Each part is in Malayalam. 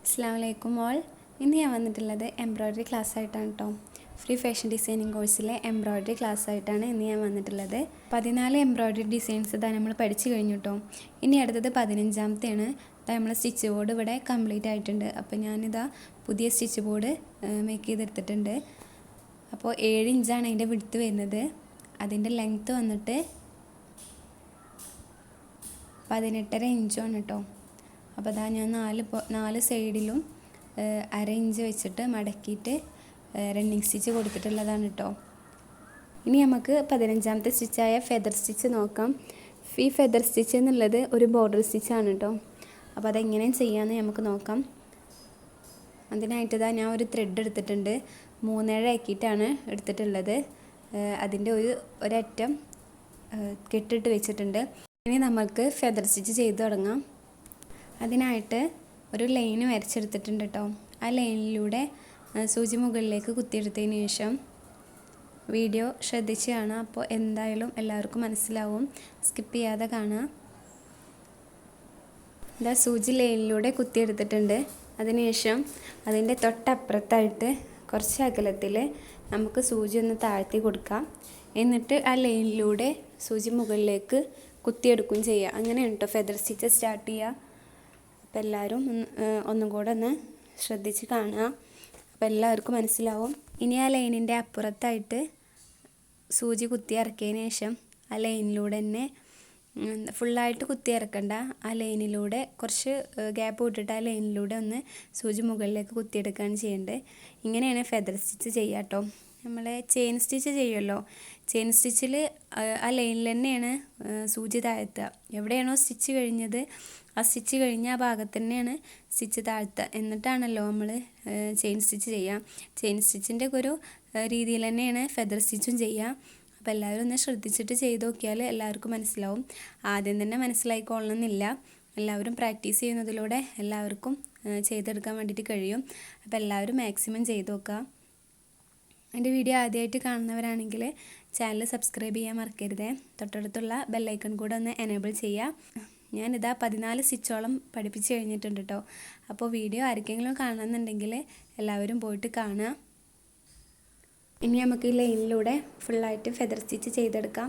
അസ്സലാമലൈക്കും ഓൾ. ഇന്ന് ഞാൻ വന്നിട്ടുള്ളത് എംബ്രോയ്ഡറി ക്ലാസ് ആയിട്ടാണ് കേട്ടോ. ഫ്രീ ഫാഷൻ ഡിസൈനിങ് കോഴ്സിലെ എംബ്രോയ്ഡറി ക്ലാസ് ആയിട്ടാണ് ഇന്ന് ഞാൻ വന്നിട്ടുള്ളത്. 14 എംബ്രോയ്ഡറി ഡിസൈൻസ് ഇതാ നമ്മൾ പഠിച്ചു കഴിഞ്ഞു കേട്ടോ. ഇനി അടുത്തത് 15ാമത്തെയാണ്. നമ്മൾ സ്റ്റിച്ച് ബോർഡ് ഇവിടെ കംപ്ലീറ്റ് ആയിട്ടുണ്ട്. അപ്പോൾ ഞാനിതാ പുതിയ സ്റ്റിച്ച് ബോർഡ് മേക്ക് ചെയ്തെടുത്തിട്ടുണ്ട്. അപ്പോൾ 7 ഇഞ്ചാണ് അതിൻ്റെ വിഡ്ത്ത് വരുന്നത്. അതിൻ്റെ ലെങ്ത്ത് വന്നിട്ട് 18.5 ഇഞ്ചാണ് കേട്ടോ. അപ്പോൾ അതാ ഞാൻ നാല് സൈഡിലും 1/2 ഇഞ്ച് വെച്ചിട്ട് മടക്കിയിട്ട് റണ്ണിങ് സ്റ്റിച്ച് കൊടുത്തിട്ടുള്ളതാണ് കേട്ടോ. ഇനി നമുക്ക് 15ാമത്തെ സ്റ്റിച്ചായ ഫെദർ സ്റ്റിച്ച് നോക്കാം. ഈ ഫെദർ സ്റ്റിച്ച് എന്നുള്ളത് ഒരു ബോർഡർ സ്റ്റിച്ചാണ് കേട്ടോ. അപ്പോൾ അതെങ്ങനെ ചെയ്യാമെന്ന് നമുക്ക് നോക്കാം. അതിനായിട്ട് ഞാൻ ഒരു ത്രെഡ് എടുത്തിട്ടുണ്ട്. 3.5 ആക്കിയിട്ടാണ് എടുത്തിട്ടുള്ളത്. അതിൻ്റെ ഒരറ്റം കെട്ടിട്ട് വെച്ചിട്ടുണ്ട്. ഇനി നമുക്ക് ഫെദർ സ്റ്റിച്ച് ചെയ്ത് തുടങ്ങാം. അതിനായിട്ട് ഒരു ലൈന് വരച്ചെടുത്തിട്ടുണ്ട് കേട്ടോ. ആ ലൈനിലൂടെ സൂചി മുകളിലേക്ക് കുത്തിയെടുത്തതിന് ശേഷം വീഡിയോ ശ്രദ്ധിച്ച് കാണാം. അപ്പോൾ എന്തായാലും എല്ലാവർക്കും മനസ്സിലാവും. സ്കിപ്പ് ചെയ്യാതെ കാണാം. ഇതാ സൂചി ലൈനിലൂടെ കുത്തിയെടുത്തിട്ടുണ്ട്. അതിനുശേഷം അതിൻ്റെ തൊട്ടപ്പുറത്തായിട്ട് കുറച്ച് അകലത്തിൽ നമുക്ക് സൂചി ഒന്ന് താഴ്ത്തി കൊടുക്കാം. എന്നിട്ട് ആ ലൈനിലൂടെ സൂചി മുകളിലേക്ക് കുത്തിയെടുക്കുകയും ചെയ്യുക. അങ്ങനെയാണ് കേട്ടോ ഫെദർ സ്റ്റിച്ച് സ്റ്റാർട്ട് ചെയ്യുക. അപ്പോൾ എല്ലാവരും ഒന്നും കൂടെ ഒന്ന് ശ്രദ്ധിച്ച് കാണുക. അപ്പോൾ എല്ലാവർക്കും മനസ്സിലാവും. ഇനി ആ ലൈനിൻ്റെ അപ്പുറത്തായിട്ട് സൂചി കുത്തി ഇറക്കിയതിന് ശേഷം ആ ലൈനിലൂടെ തന്നെ ഫുള്ളായിട്ട് കുത്തി ഇറക്കണ്ട. ആ ലൈനിലൂടെ കുറച്ച് ഗ്യാപ്പ് വിട്ടിട്ട് ആ ലൈനിലൂടെ ഒന്ന് സൂചി മുകളിലേക്ക് കുത്തിയെടുക്കുകയാണ് ചെയ്യേണ്ടത്. ഇങ്ങനെയാണ് ഫെദർ സ്റ്റിച്ച് ചെയ്യുക കേട്ടോ. നമ്മൾ ചെയിൻ സ്റ്റിച്ച് ചെയ്യുമല്ലോ, ചെയിൻ സ്റ്റിച്ചിൽ ആ ലൈനിൽ തന്നെയാണ് സൂചി താഴ്ത്തുക. എവിടെയാണോ സ്റ്റിച്ച് കഴിഞ്ഞത് ആ സ്റ്റിച്ച് കഴിഞ്ഞ ആ ഭാഗത്ത് തന്നെയാണ് സ്റ്റിച്ച് താഴ്ത്തുക. എന്നിട്ടാണല്ലോ നമ്മൾ ചെയിൻ സ്റ്റിച്ച് ചെയ്യുക. ചെയിൻ സ്റ്റിച്ചിൻ്റെ ഒരു രീതിയിൽ തന്നെയാണ് ഫെദർ സ്റ്റിച്ചും ചെയ്യുക. അപ്പോൾ എല്ലാവരും ഒന്ന് ശ്രദ്ധിച്ചിട്ട് ചെയ്ത് നോക്കിയാൽ എല്ലാവർക്കും മനസ്സിലാവും. ആദ്യം തന്നെ മനസ്സിലായിക്കൊള്ളണമെന്നില്ല. എല്ലാവരും പ്രാക്ടീസ് ചെയ്യുന്നതിലൂടെ എല്ലാവർക്കും ചെയ്തെടുക്കാൻ വേണ്ടിയിട്ട് കഴിയും. അപ്പോൾ എല്ലാവരും മാക്സിമം ചെയ്ത് നോക്കുക. എൻ്റെ വീഡിയോ ആദ്യമായിട്ട് കാണുന്നവരാണെങ്കിൽ ചാനൽ സബ്സ്ക്രൈബ് ചെയ്യാൻ മറക്കരുത്. തൊട്ടടുത്തുള്ള ബെല്ലൈക്കൺ കൂടെ ഒന്ന് എനേബിൾ ചെയ്യുക. ഞാനിതാ 14 സ്റ്റിച്ചോളം പഠിപ്പിച്ച് കഴിഞ്ഞിട്ടുണ്ട് കേട്ടോ. അപ്പോൾ വീഡിയോ ആർക്കെങ്കിലും കാണണമെന്നുണ്ടെങ്കിൽ എല്ലാവരും പോയിട്ട് കാണുക. ഇനി നമുക്ക് ഈ ലൈനിലൂടെ ഫുള്ളായിട്ട് ഫെദർ സ്റ്റിച്ച് ചെയ്തെടുക്കാം.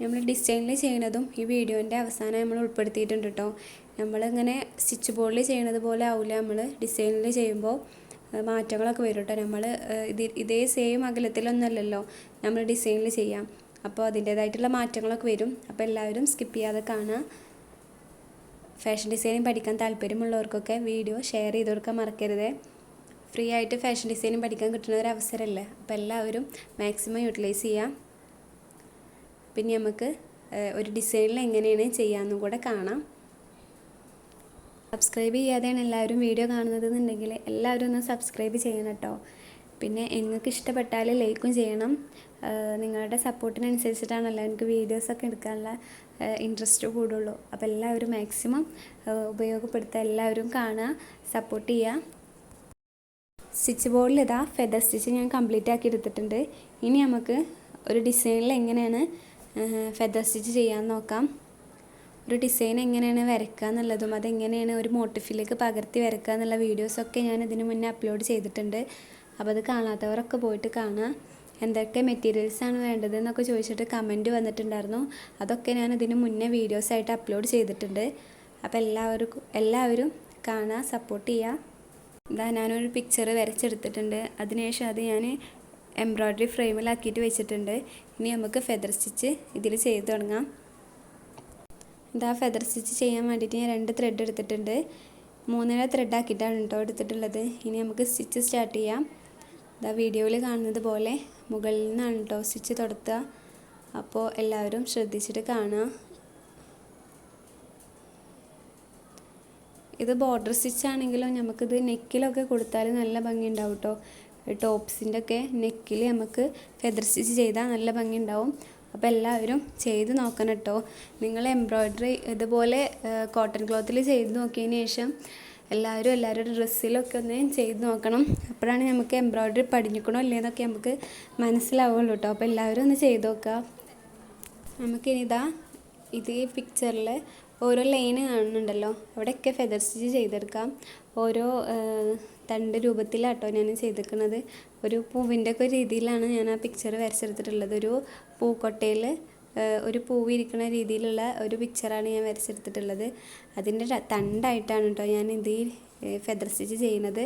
നമ്മൾ ഡിസൈനിൽ ചെയ്യുന്നതും ഈ വീഡിയോൻ്റെ അവസാനം നമ്മൾ ഉൾപ്പെടുത്തിയിട്ടുണ്ട് കേട്ടോ. നമ്മളിങ്ങനെ സ്റ്റിച്ച് ബോർഡിൽ ചെയ്യുന്നത് പോലെ ആവില്ല നമ്മൾ ഡിസൈനിൽ ചെയ്യുമ്പോൾ മാറ്റങ്ങളൊക്കെ വരും കേട്ടോ. നമ്മൾ ഇതേ സെയിം അകലത്തിലൊന്നുമല്ലല്ലോ നമ്മൾ ഡിസൈനിൽ ചെയ്യാം. അപ്പോൾ അതിൻ്റേതായിട്ടുള്ള മാറ്റങ്ങളൊക്കെ വരും. അപ്പോൾ എല്ലാവരും സ്കിപ്പ് ചെയ്യാതെ കാണുക. ഫാഷൻ ഡിസൈനിങ് പഠിക്കാൻ താല്പര്യമുള്ളവർക്കൊക്കെ വീഡിയോ ഷെയർ ചെയ്ത് കൊടുക്കാൻ മറക്കരുത്. ഫ്രീ ആയിട്ട് ഫാഷൻ ഡിസൈനിങ് പഠിക്കാൻ കിട്ടുന്ന ഒരു അവസരമല്ലേ. അപ്പോൾ എല്ലാവരും മാക്സിമം യൂട്ടിലൈസ് ചെയ്യാം. പിന്നെ നമുക്ക് ഒരു ഡിസൈനിൽ എങ്ങനെയാണ് ചെയ്യാമെന്നും കൂടെ കാണാം. സബ്സ്ക്രൈബ് ചെയ്യാതെയാണ് എല്ലാവരും വീഡിയോ കാണുന്നതെന്നുണ്ടെങ്കിൽ എല്ലാവരും ഒന്ന് സബ്സ്ക്രൈബ് ചെയ്യണം കേട്ടോ. പിന്നെ നിങ്ങൾക്ക് ഇഷ്ടപ്പെട്ടാൽ ലൈക്കും ചെയ്യണം. നിങ്ങളുടെ സപ്പോർട്ടിനനുസരിച്ചിട്ടാണല്ലോ എനിക്ക് വീഡിയോസൊക്കെ എടുക്കാനുള്ള ഇൻട്രസ്റ്റ് കൂടുള്ളൂ. അപ്പോൾ എല്ലാവരും മാക്സിമം ഉപയോഗപ്പെടുത്തുക. എല്ലാവരും കാണുക, സപ്പോർട്ട് ചെയ്യുക. സ്റ്റിച്ച് ബോർഡിൽ ഇതാ ഫെദർ സ്റ്റിച്ച് ഞാൻ കംപ്ലീറ്റ് ആക്കി എടുത്തിട്ടുണ്ട്. ഇനി നമുക്ക് ഒരു ഡിസൈനിൽ എങ്ങനെയാണ് ഫെദർ സ്റ്റിച്ച് ചെയ്യാമെന്ന് നോക്കാം. ഒരു ഡിസൈൻ എങ്ങനെയാണ് വരയ്ക്കുക എന്നുള്ളതും അതെങ്ങനെയാണ് ഒരു മോട്ടിഫിലേക്ക് പകർത്തി വരയ്ക്കുക എന്നുള്ള വീഡിയോസൊക്കെ ഞാൻ ഇതിന് മുന്നേ അപ്ലോഡ് ചെയ്തിട്ടുണ്ട്. അപ്പോൾ അത് കാണാത്തവരൊക്കെ പോയിട്ട് കാണുക. എന്തൊക്കെ മെറ്റീരിയൽസാണ് വേണ്ടതെന്നൊക്കെ ചോദിച്ചിട്ട് കമൻറ്റ് വന്നിട്ടുണ്ടായിരുന്നു. അതൊക്കെ ഞാൻ ഇതിന് മുന്നേ വീഡിയോസായിട്ട് അപ്ലോഡ് ചെയ്തിട്ടുണ്ട്. അപ്പോൾ എല്ലാവരും കാണുക, സപ്പോർട്ട് ചെയ്യുക. ഇതാ ഞാനൊരു പിക്ചർ വരച്ചെടുത്തിട്ടുണ്ട്. അതിനുശേഷം അത് ഞാൻ എംബ്രോയ്ഡറി ഫ്രെയിമിലാക്കിയിട്ട് വെച്ചിട്ടുണ്ട്. ഇനി നമുക്ക് ഫെദർ സ്റ്റിച്ച് ഇതിൽ ചെയ്ത് തുടങ്ങാം. ഇതാ ഫെദർ സ്റ്റിച്ച് ചെയ്യാൻ വേണ്ടിയിട്ട് ഞാൻ 2 ത്രെഡ് എടുത്തിട്ടുണ്ട്. 3.5 ത്രെഡ് ആക്കിയിട്ടാണ് കേട്ടോ എടുത്തിട്ടുള്ളത്. ഇനി നമുക്ക് സ്റ്റിച്ച് സ്റ്റാർട്ട് ചെയ്യാം. ഇതാ വീഡിയോയിൽ കാണുന്നത് പോലെ മുകളിൽ നിന്നാണ് കേട്ടോ സ്റ്റിച്ച് തുടത്തുക. അപ്പോൾ എല്ലാവരും ശ്രദ്ധിച്ചിട്ട് കാണുക. ഇത് ബോർഡർ സ്റ്റിച്ച് ആണെങ്കിലും നമുക്കിത് നെക്കിലൊക്കെ കൊടുത്താൽ നല്ല ഭംഗി ഉണ്ടാവും കേട്ടോ. ടോപ്സിൻ്റെ ഒക്കെ നെക്കിൽ നമുക്ക് ഫെദർ സ്റ്റിച്ച് ചെയ്താൽ നല്ല ഭംഗി ഉണ്ടാവും. അപ്പോൾ എല്ലാവരും ചെയ്ത് നോക്കണം കേട്ടോ. നിങ്ങൾ എംബ്രോയ്ഡറി ഇതുപോലെ കോട്ടൺ ക്ലോത്തിൽ ചെയ്ത് നോക്കിയതിന് ശേഷം എല്ലാവരുടെ ഡ്രസ്സിലൊക്കെ ഒന്ന് ചെയ്ത് നോക്കണം. അപ്പോഴാണ് നമുക്ക് എംബ്രോയ്ഡറി പഠിക്കണോ ഇല്ലേന്നൊക്കെ നമുക്ക് മനസ്സിലാവുള്ളൂ കേട്ടോ. അപ്പോൾ എല്ലാവരും ഒന്ന് ചെയ്ത് നോക്കുക. നമുക്കിനിതാ ഇത് ഈ പിക്ചറിൽ ഓരോ ലൈന് കാണുന്നുണ്ടല്ലോ, അവിടെയൊക്കെ ഫെദർ സ്റ്റിച്ച് ചെയ്തെടുക്കാം. ഓരോ തണ്ട് രൂപത്തിലാട്ടോ ഞാൻ ചെയ്തിരിക്കുന്നത്. ഒരു പൂവിൻ്റെ ഒക്കെ രീതിയിലാണ് ഞാൻ ആ പിക്ചർ വരച്ചെടുത്തിട്ടുള്ളത്. ഒരു പൂക്കൊട്ടയിൽ ഒരു പൂവ് ഇരിക്കുന്ന രീതിയിലുള്ള ഒരു പിക്ചറാണ് ഞാൻ വരച്ചെടുത്തിട്ടുള്ളത്. അതിൻ്റെ തണ്ടായിട്ടാണ് കേട്ടോ ഞാൻ ഇത് ഫെദർ സ്റ്റിച്ച് ചെയ്യുന്നത്.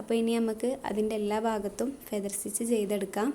അപ്പോൾ ഇനി നമുക്ക് അതിൻ്റെ എല്ലാ ഭാഗത്തും ഫെദർ സ്റ്റിച്ച് ചെയ്തെടുക്കാം.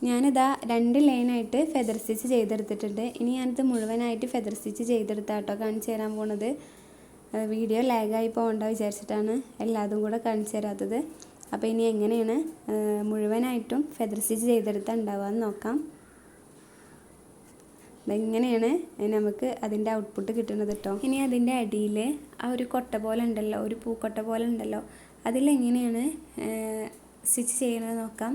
ഞാനിതാ 2 ലൈനായിട്ട് ഫെദർ സ്റ്റിച്ച് ചെയ്തെടുത്തിട്ടുണ്ട്. ഇനി ഞാനിത് മുഴുവനായിട്ട് ഫെദർ സ്റ്റിച്ച് ചെയ്തെടുത്താട്ടോ കാണിച്ചു തരാൻ പോണത്. വീഡിയോ ലാഗായി പോകണ്ട വിചാരിച്ചിട്ടാണ് എല്ലാതും കൂടെ കാണിച്ചു തരാത്തത്. അപ്പോൾ ഇനി എങ്ങനെയാണ് മുഴുവനായിട്ടും ഫെദർ സ്റ്റിച്ച് ചെയ്തെടുത്താൽ ഉണ്ടാവുകയെന്ന് നോക്കാം. ഇതെങ്ങനെയാണ് നമുക്ക് അതിൻ്റെ ഔട്ട്പുട്ട് കിട്ടുന്നത് കേട്ടോ. ഇനി അതിൻ്റെ അടിയിൽ ആ ഒരു കൊട്ട പോലെ ഉണ്ടല്ലോ, ഒരു പൂക്കൊട്ട പോലെ ഉണ്ടല്ലോ, അതിലെങ്ങനെയാണ് സ്റ്റിച്ച് ചെയ്യണത് നോക്കാം.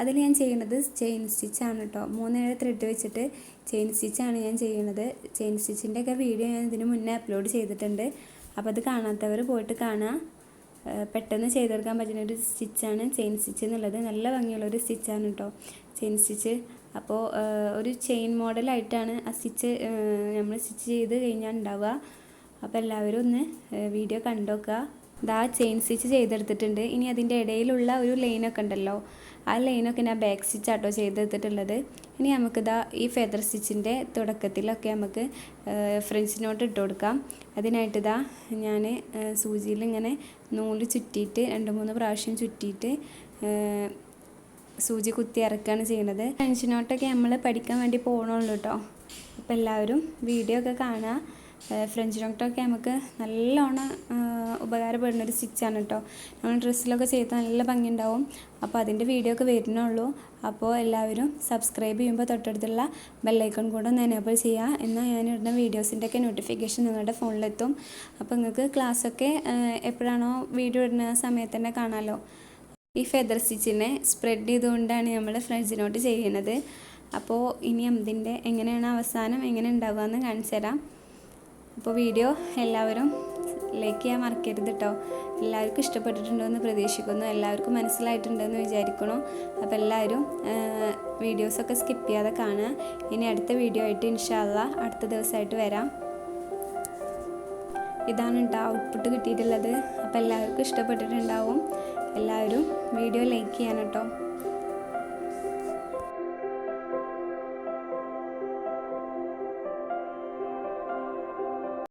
അതിൽ ഞാൻ ചെയ്യുന്നത് ചെയിൻ സ്റ്റിച്ചാണ് കേട്ടോ. 3 ത്രെഡ് വെച്ചിട്ട് ചെയിൻ സ്റ്റിച്ചാണ് ഞാൻ ചെയ്യുന്നത്. ചെയിൻ സ്റ്റിച്ചിൻ്റെ ഒക്കെ വീഡിയോ ഞാൻ ഇതിന് മുന്നേ അപ്ലോഡ് ചെയ്തിട്ടുണ്ട്. അപ്പോൾ അത് കാണാത്തവർ പോയിട്ട് കാണാം. പെട്ടെന്ന് ചെയ്തെടുക്കാൻ പറ്റുന്ന ഒരു സ്റ്റിച്ചാണ് ചെയിൻ സ്റ്റിച്ച് എന്നുള്ളത്. നല്ല ഭംഗിയുള്ളൊരു സ്റ്റിച്ചാണ് കേട്ടോ ചെയിൻ സ്റ്റിച്ച്. അപ്പോൾ ഒരു ചെയിൻ മോഡലായിട്ടാണ് ആ സ്റ്റിച്ച് നമ്മൾ സ്റ്റിച്ച് ചെയ്ത് കഴിഞ്ഞാൽ ഉണ്ടാവുക. അപ്പോൾ എല്ലാവരും ഒന്ന് വീഡിയോ കണ്ടു നോക്കുക. ഇതാ ചെയിൻ സ്റ്റിച്ച് ചെയ്തെടുത്തിട്ടുണ്ട്. ഇനി അതിൻ്റെ ഇടയിലുള്ള ഒരു ലൈനൊക്കെ ഉണ്ടല്ലോ, ആ ലൈനൊക്കെ ഞാൻ ബാക്ക് സ്റ്റിച്ചാട്ടോ ചെയ്തെടുത്തിട്ടുള്ളത്. ഇനി നമുക്കിതാ ഈ ഫെദർ സ്റ്റിച്ചിൻ്റെ തുടക്കത്തിലൊക്കെ നമുക്ക് ഫ്രഞ്ച് നോട്ട് ഇട്ട് കൊടുക്കാം. അതിനായിട്ട് ഇതാ ഞാൻ സൂചിയിൽ ഇങ്ങനെ നൂല് ചുറ്റിയിട്ട് 2-3 പ്രാവശ്യം ചുറ്റിയിട്ട് സൂചി കുത്തി ഇറക്കുകയാണ് ചെയ്യുന്നത്. ഫ്രഞ്ച് നോട്ടൊക്കെ നമ്മൾ പഠിക്കാൻ വേണ്ടി പോകണുള്ളൂ കേട്ടോ. അപ്പോൾ എല്ലാവരും വീഡിയോ ഒക്കെ കാണുക. ഫ്രഞ്ച് നോട്ടൊക്കെ നമുക്ക് നല്ലോണം ഉപകാരപ്പെടുന്നൊരു സ്റ്റിച്ചാണ് കേട്ടോ. നമ്മൾ ഡ്രസ്സിലൊക്കെ ചെയ്താൽ നല്ല ഭംഗിയുണ്ടാവും. അപ്പോൾ അതിൻ്റെ വീഡിയോ ഒക്കെ വരുന്നുള്ളൂ. അപ്പോൾ എല്ലാവരും സബ്സ്ക്രൈബ് ചെയ്യുമ്പോൾ തൊട്ടടുത്തുള്ള ബെല്ലൈക്കൺ കൂടെ ഒന്ന് എനേബിൾ ചെയ്യുക. എന്നാൽ ഞാനിടുന്ന വീഡിയോസിൻ്റെ ഒക്കെ നോട്ടിഫിക്കേഷൻ നിങ്ങളുടെ ഫോണിലെത്തും. അപ്പോൾ നിങ്ങൾക്ക് ക്ലാസ്സൊക്കെ എപ്പോഴാണോ വീഡിയോ ഇടുന്ന സമയത്ത് തന്നെ കാണാമല്ലോ. ഈ ഫെദർ സ്റ്റിച്ചിനെ സ്പ്രെഡ് ചെയ്തുകൊണ്ടാണ് നമ്മൾ ഫ്രഞ്ച് നോട്ട് ചെയ്യുന്നത്. അപ്പോൾ ഇനി അതിൻ്റെ എങ്ങനെയാണ് അവസാനം എങ്ങനെ ഉണ്ടാവുക എന്ന് കാണിച്ചു തരാം. അപ്പോൾ വീഡിയോ എല്ലാവരും ലൈക്ക് ചെയ്യാൻ മറക്കരുത് കേട്ടോ. എല്ലാവർക്കും ഇഷ്ടപ്പെട്ടിട്ടുണ്ടോ എന്ന് പ്രതീക്ഷിക്കുന്നു. എല്ലാവർക്കും മനസ്സിലായിട്ടുണ്ടെന്ന് വിചാരിക്കണം. അപ്പോൾ എല്ലാവരും വീഡിയോസൊക്കെ സ്കിപ്പ് ചെയ്യാതെ കാണുക. ഇനി അടുത്ത വീഡിയോ ആയിട്ട് ഇൻഷാ അല്ലാഹ് അടുത്ത ദിവസമായിട്ട് വരാം. ഇതാണ് കേട്ടോ ഔട്ട്പുട്ട് കിട്ടിയിട്ടുള്ളത്. അപ്പോൾ എല്ലാവർക്കും ഇഷ്ടപ്പെട്ടിട്ടുണ്ടാവും. എല്ലാവരും വീഡിയോ ലൈക്ക് ചെയ്യാൻ കേട്ടോ.